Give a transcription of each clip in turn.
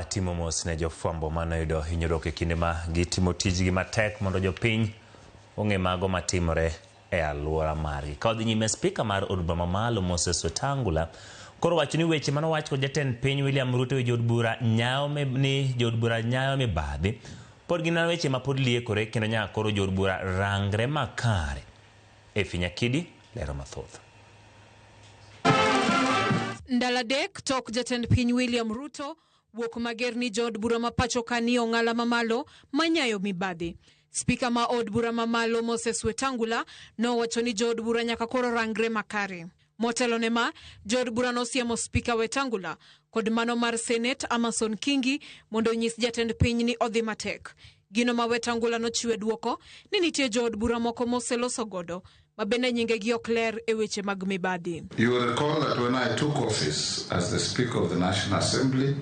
Timo mos ne jofwambo manoyudo hinyruok e kinde ma gitimo tijgi matek mondo jopiny ong'e mago matimore e alwora margi. Ka odhi nyime, Spika mar od bura mamalo Moses Wetangula koro wacho ni weche manowach kod jatend piny William Ruto e jood bura nyayo mibadhi pod gin weche ma pod liekore, kendo nyaka koro jood bura rangre makare. Nyakidi lero mathoth. Ndalo adek tok jatend piny William Ruto wuok mager ni jood bura ma pacho kani ong'ala mamalo manyayo mibadhi. Spika ma od bura mamalo Moses Wetangula nowacho ni jood bura nyaka koro rangre makare. Motelo ne ma, jood bura nosiemo Spika Wetangula kod mano mar Senate Amason Kingi mondo nyis jatend piny ni odhi matek. Gino ma Wetangula nochiwe duoko ni nitie jood bura moko moseloso godo mabende nyingegi ok ler e weche mag mibadhi. You will recall that when I took office as the Speaker of the National Assembly,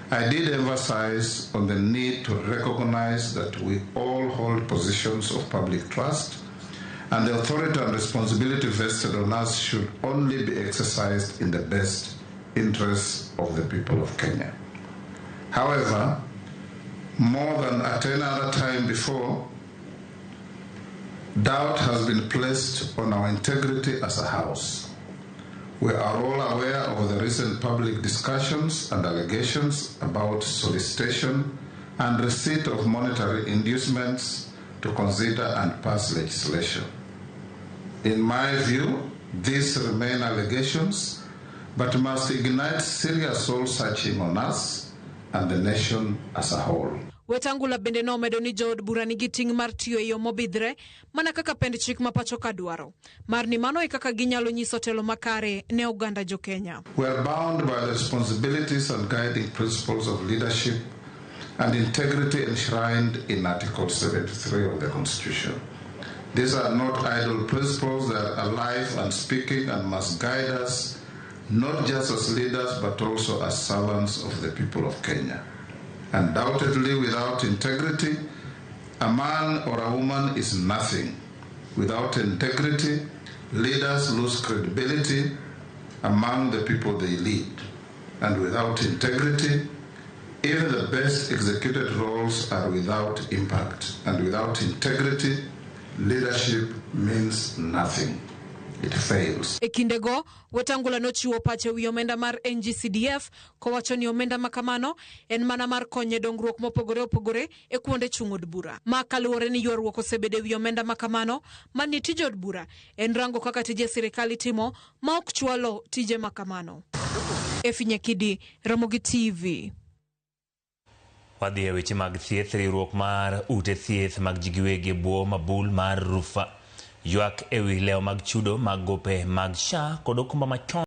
I did emphasize on the need to recognize that we all hold positions of public trust, and the authority and responsibility vested on us should only be exercised in the best interests of the people of Kenya. However, more than at any other time before, doubt has been placed on our integrity as a House. We are all aware of the recent public discussions and allegations about solicitation and receipt of monetary inducements to consider and pass legislation. In my view, these remain allegations, but must ignite serious soul-searching on us and the nation as a whole. Wetangula bende nomedo ni jood bura nigi ting' mar tiyo e yo mobidhre mana kaka pend chik ma pacho ka dwaro. Mar ni mano e kaka ginyalo nyiso telo makare ne oganda jo Kenya. We are bound by the responsibilities and guiding principles of leadership and integrity enshrined in Article 73 of the Constitution. These are not idle principles, they are alive and speaking and must guide us not just as leaders but also as servants of the people of Kenya. Undoubtedly, without integrity, a man or a woman is nothing. Without integrity, leaders lose credibility among the people they lead. And without integrity, even the best executed roles are without impact. And without integrity, leadership means nothing. It fails. E kindego, Wetangula nochiwo pache wi omenda mar NGCDF kowacho ni omenda makamano en mana mar konyo dongruok mopogore opogore e kuonde chung' od bura. Ma kaluwore ni ywaruok osebede wi omenda makamano mani tij od bura en rango kaka tije sirikali timo ma ok chwalo tije makamano. Nyakidi, Ramogi TV. Wadhi e weche mag thieth. Riwruok mar ute thieth mag ji giwegi bwo mabul mar Rufa ywak ewi leo mag chudo mag gope mag SHA kod okumba machon